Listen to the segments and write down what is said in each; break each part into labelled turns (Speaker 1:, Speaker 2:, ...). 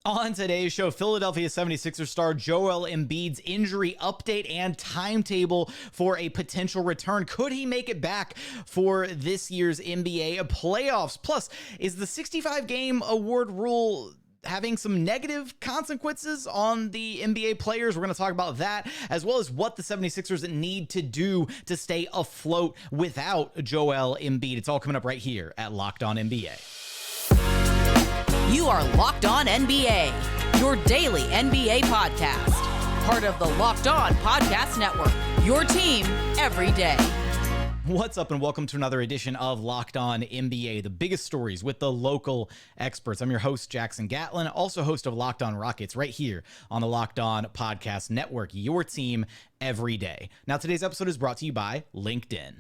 Speaker 1: On today's show, Philadelphia 76ers star Joel Embiid's injury update and timetable for a potential return. Could he make it back for this year's NBA playoffs? Plus, is the 65-game award rule having some negative consequences on the NBA players? We're going to talk about that, as well as what the 76ers need to do to stay afloat without Joel Embiid. It's all coming up right here at Locked On NBA.
Speaker 2: You are Locked On NBA, your daily NBA podcast. Part of the Locked On Podcast Network, your team every day.
Speaker 1: What's up, and welcome to another edition of Locked On NBA, the biggest stories with the local experts. I'm your host, Jackson Gatlin, also host of Locked On Rockets, right here on the Locked On Podcast Network, your team every day. Now, today's episode is brought to you by LinkedIn.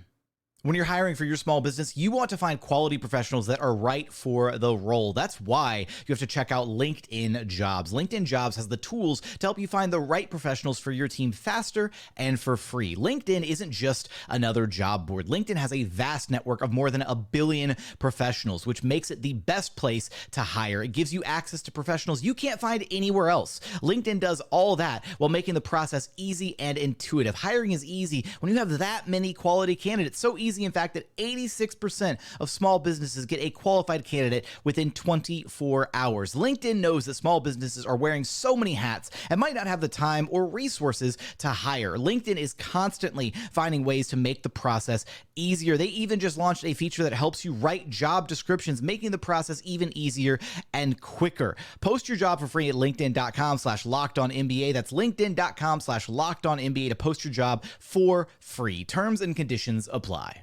Speaker 1: When you're hiring for your small business, you want to find quality professionals that are right for the role. That's why you have to check out LinkedIn Jobs. LinkedIn Jobs has the tools to help you find the right professionals for your team faster and for free. LinkedIn isn't just another job board. LinkedIn has a vast network of more than 1 billion professionals, which makes it the best place to hire. It gives you access to professionals you can't find anywhere else. LinkedIn does all that while making the process easy and intuitive. Hiring is easy when you have that many quality candidates. So easy, in fact, that 86% of small businesses get a qualified candidate within 24 hours. LinkedIn knows that small businesses are wearing so many hats and might not have the time or resources to hire. LinkedIn is constantly finding ways to make the process easier. They even just launched a feature that helps you write job descriptions, making the process even easier and quicker. Post your job for free at linkedin.com/lockedonnba. That's linkedin.com/lockedonnba to post your job for free. Terms and conditions apply.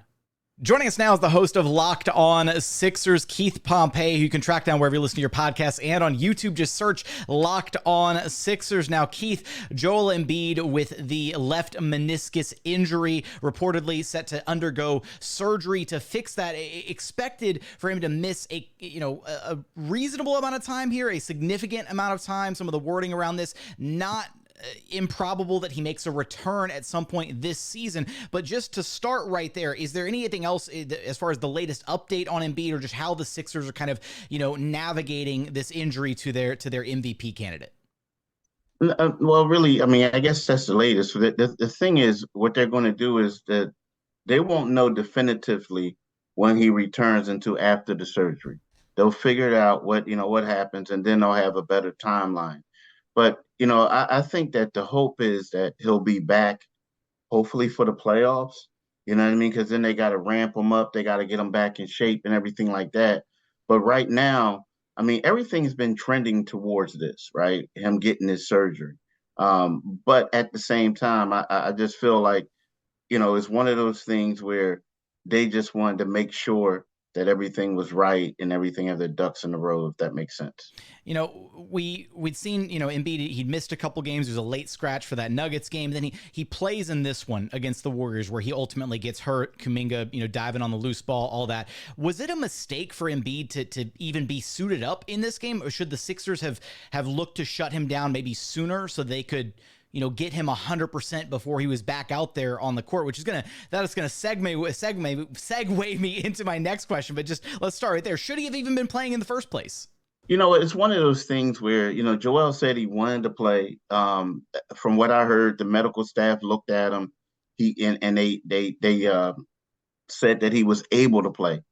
Speaker 1: Joining us now is the host of Locked On Sixers, Keith Pompey, who you can track down wherever you listen to your podcasts and on YouTube. Just search Locked On Sixers. Now, Keith, Joel Embiid with the left meniscus injury, reportedly set to undergo surgery to fix that. Expected for him to miss a reasonable amount of time here, a significant amount of time. Some of the wording around this, not improbable that he makes a return at some point this season. But just to start right there, is there anything else as far as the latest update on Embiid, or just how the Sixers are kind of, navigating this injury to their MVP candidate?
Speaker 3: Well, really, I mean, I guess that's the latest. The thing is, what they're going to do is that they won't know definitively when he returns until after the surgery. They'll figure it out what happens, and then they'll have a better timeline. But, I think that the hope is that he'll be back, hopefully for the playoffs. You know what I mean? Because then they got to ramp him up. They got to get him back in shape and everything like that. But right now, I mean, everything's been trending towards this, right? Him getting his surgery. But at the same time, I just feel like, it's one of those things where they just wanted to make sure that everything was right and everything had their ducks in a row, if that makes sense.
Speaker 1: We'd seen, Embiid, he'd missed a couple games. There's a late scratch for that Nuggets game. Then he plays in this one against the Warriors where he ultimately gets hurt. Kuminga, diving on the loose ball, all that. Was it a mistake for Embiid to even be suited up in this game? Or should the Sixers have looked to shut him down maybe sooner so they could get him 100% before he was back out there on the court, which is gonna segue me into my next question. But just let's start right there. Should he have even been playing in the first place?
Speaker 3: It's one of those things where, Joel said he wanted to play. From what I heard, the medical staff looked at him. They said that he was able to play.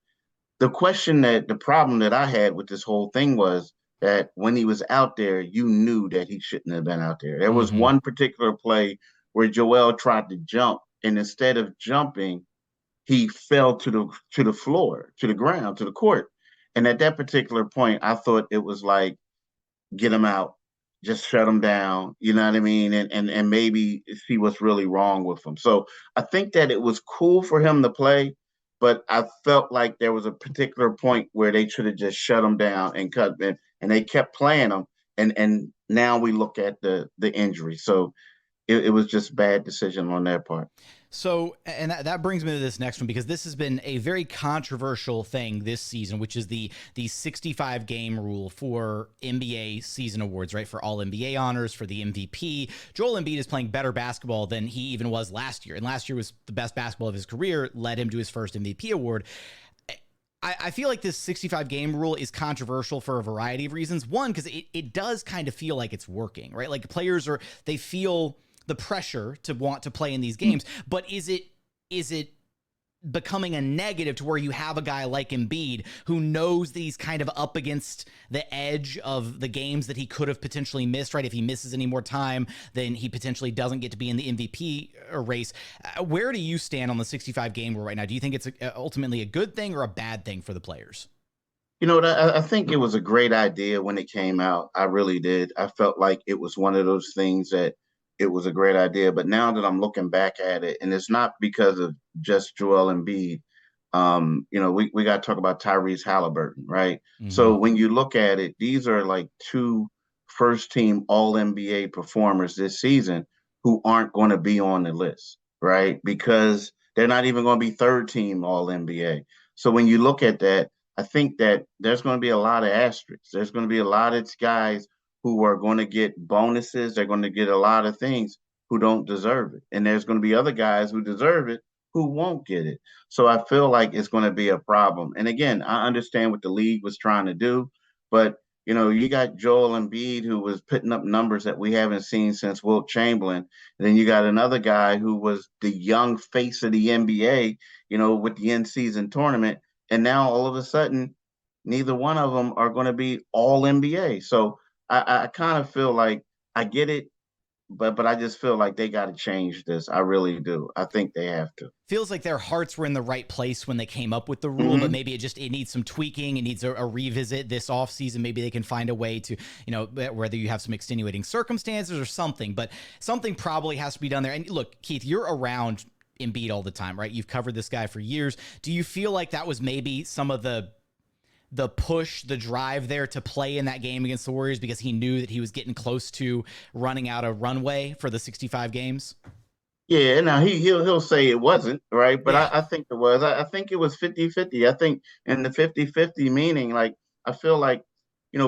Speaker 3: The problem that I had with this whole thing was that when he was out there, you knew that he shouldn't have been out there. There was one particular play where Joel tried to jump, and instead of jumping, he fell to the floor, to the ground, to the court. And at that particular point, I thought it was like, get him out, just shut him down, you know what I mean? And maybe see what's really wrong with him. So I think that it was cool for him to play, but I felt like there was a particular point where they should have just shut him down and cut him. And they kept playing him, and now we look at the injury. So it was just bad decision on their part.
Speaker 1: So, and that brings me to this next one, because this has been a very controversial thing this season, which is the 65-game rule for NBA season awards, right? For all NBA honors, for the MVP. Joel Embiid is playing better basketball than he even was last year. And last year was the best basketball of his career, led him to his first MVP award. I feel like this 65 game rule is controversial for a variety of reasons. One, because it does kind of feel like it's working, right? Like players they feel the pressure to want to play in these games, but is it becoming a negative to where you have a guy like Embiid who knows that he's kind of up against the edge of the games that he could have potentially missed, right? If he misses any more time, then he potentially doesn't get to be in the MVP race. Where do you stand on the 65 game rule right now? Do you think it's ultimately a good thing or a bad thing for the players?
Speaker 3: I think it was a great idea when it came out. I really did. I felt like it was one of those things that it was a great idea. But now that I'm looking back at it, and it's not because of just Joel Embiid, we got to talk about Tyrese Halliburton, right?
Speaker 1: Mm-hmm.
Speaker 3: So when you look at it, these are like two first team All NBA performers this season who aren't going to be on the list, right? Because they're not even going to be third team All NBA. So when you look at that, I think that there's going to be a lot of asterisks. There's going to be a lot of guys who are going to get bonuses. They're going to get a lot of things who don't deserve it. And there's going to be other guys who deserve it who won't get it. So I feel like it's going to be a problem. And again, I understand what the league was trying to do, but you got Joel Embiid who was putting up numbers that we haven't seen since Wilt Chamberlain. And then you got another guy who was the young face of the NBA, with the in-season tournament. And now all of a sudden, neither one of them are going to be all NBA. So I kind of feel like I get it, but I just feel like they got to change this. I really do. I think they have to.
Speaker 1: Feels like their hearts were in the right place when they came up with the rule, but
Speaker 3: Mm-hmm.
Speaker 1: maybe it needs some tweaking. It needs a revisit this offseason. Maybe they can find a way to, whether you have some extenuating circumstances or something, but something probably has to be done there. And look, Keith, you're around Embiid all the time, right? You've covered this guy for years. Do you feel like that was maybe some of the push, the drive there to play in that game against the Warriors because he knew that he was getting close to running out of runway for the 65 games?
Speaker 3: Yeah, now he'll say it wasn't, right? But
Speaker 1: Yeah.
Speaker 3: I think it was. I think it was 50-50. I think in the 50-50 meaning, like, I feel like,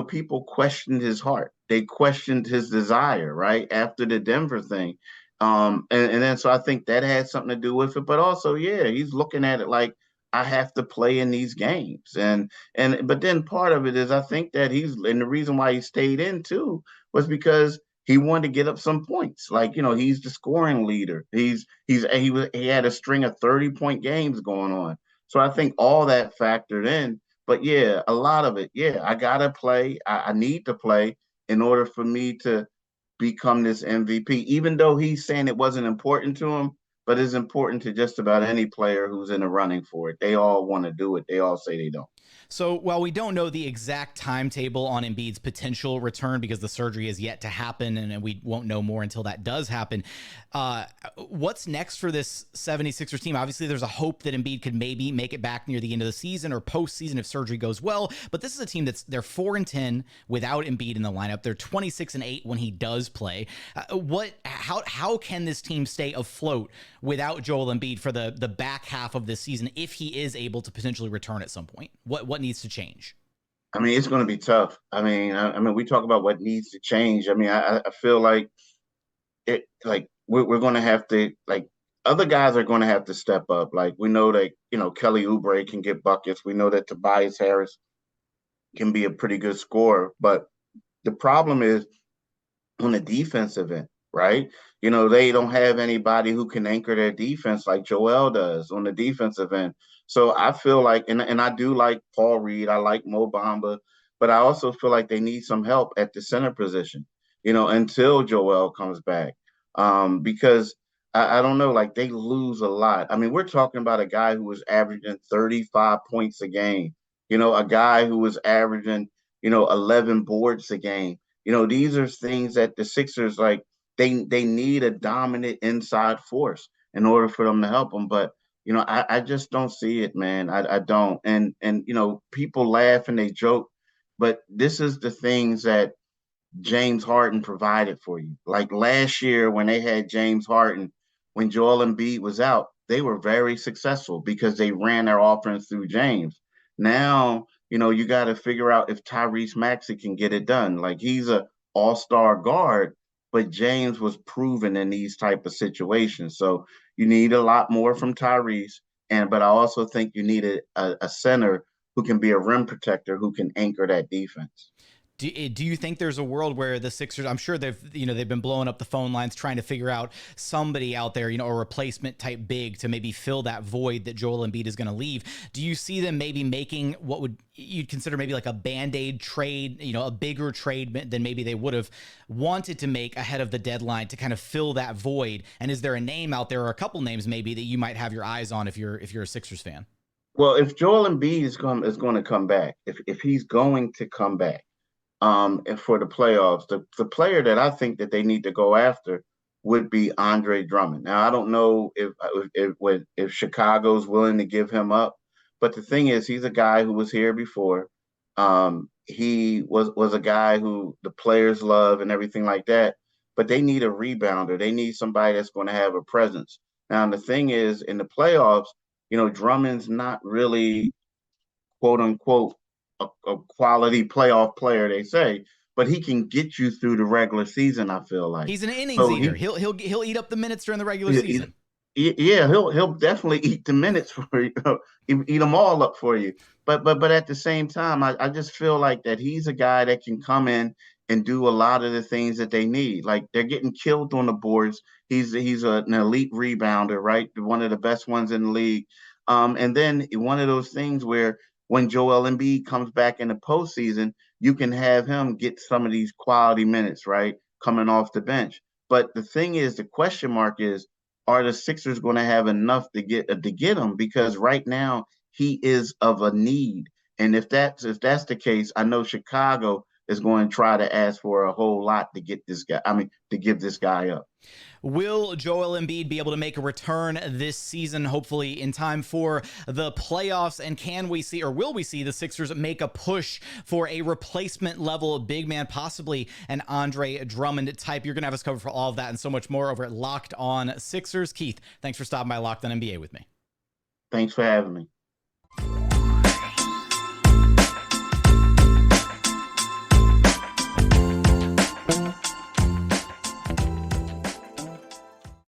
Speaker 3: people questioned his heart. They questioned his desire, right? After the Denver thing. And then so I think that had something to do with it. But also, yeah, he's looking at it like I have to play in these games. And but then part of it is I think that and the reason why he stayed in too was because he wanted to get up some points. Like, he's the scoring leader. He had a string of 30-point games going on. So I think all that factored in. But yeah, a lot of it, yeah, I gotta play. I need to play in order for me to become this MVP, even though he's saying it wasn't important to him, but it's important to just about any player who's in the running for it. They all want to do it. They all say they don't.
Speaker 1: So while we don't know the exact timetable on Embiid's potential return because the surgery is yet to happen and we won't know more until that does happen, what's next for this 76ers team? Obviously, there's a hope that Embiid could maybe make it back near the end of the season or postseason if surgery goes well. But this is a team they're 4-10 without Embiid in the lineup. They're 26-8 when he does play. How can this team stay afloat without Joel Embiid for the back half of this season if he is able to potentially return at some point? What needs to change?
Speaker 3: I mean, it's going to be tough. I mean, we talk about what needs to change. I mean, I feel like we're going to have to, like, other guys are going to have to step up. Like, we know that Kelly Oubre can get buckets. We know that Tobias Harris can be a pretty good scorer, but the problem is on the defensive end, right? They don't have anybody who can anchor their defense like Joel does on the defensive end. So I feel like, and I do like Paul Reed, I like Mo Bamba, but I also feel like they need some help at the center position, until Joel comes back. Because I don't know, like, they lose a lot. I mean, we're talking about a guy who was averaging 35 points a game, a guy who was averaging, 11 boards a game. These are things that the Sixers, like, they need a dominant inside force in order for them to help them. But I just don't see it, man. I don't. And people laugh and they joke, but this is the things that James Harden provided for you. Like last year when they had James Harden, when Joel Embiid was out, they were very successful because they ran their offense through James. Now, you got to figure out if Tyrese Maxey can get it done. Like, he's a all-star guard, but James was proven in these type of situations. So you need a lot more from Tyrese. But I also think you need a center who can be a rim protector, who can anchor that defense.
Speaker 1: Do you think there's a world where the Sixers, I'm sure they've been blowing up the phone lines trying to figure out somebody out there, a replacement type big to maybe fill that void that Joel Embiid is going to leave. Do you see them maybe making what would you'd consider maybe like a Band-Aid trade, a bigger trade than maybe they would have wanted to make ahead of the deadline to kind of fill that void? And is there a name out there, or a couple names maybe, that you might have your eyes on if you're a Sixers fan?
Speaker 3: Well, if Joel Embiid is going to come back, if he's going to come back, and for the playoffs, the player that I think that they need to go after would be Andre Drummond. Now, I don't know if Chicago's willing to give him up, but the thing is, he's a guy who was here before. He was a guy who the players love and everything like that, but they need a rebounder. They need somebody that's going to have a presence. Now, the thing is, in the playoffs, Drummond's not really, quote unquote, a quality playoff player, they say, but he can get you through the regular season. I feel like
Speaker 1: he's an innings eater. He'll eat up the minutes during the regular season.
Speaker 3: Yeah, he'll definitely eat the minutes for you, eat them all up for you. But at the same time, I just feel like that he's a guy that can come in and do a lot of the things that they need. Like, they're getting killed on the boards. He's an elite rebounder, right? One of the best ones in the league. And then one of those things where when Joel Embiid comes back in the postseason, you can have him get some of these quality minutes, right, coming off the bench. But the thing is, the question mark is, are the Sixers going to have enough to get him? Because right now he is of a need, and if that's the case, I know Chicago is going to try to ask for a whole lot to get this guy. To give this guy up.
Speaker 1: Will Joel Embiid be able to make a return this season, hopefully in time for the playoffs? And will we see the Sixers make a push for a replacement level big man, possibly an Andre Drummond type? You're going to have us covered for all of that and so much more over at Locked On Sixers. Keith, thanks for stopping by Locked On NBA with me.
Speaker 3: Thanks for having me.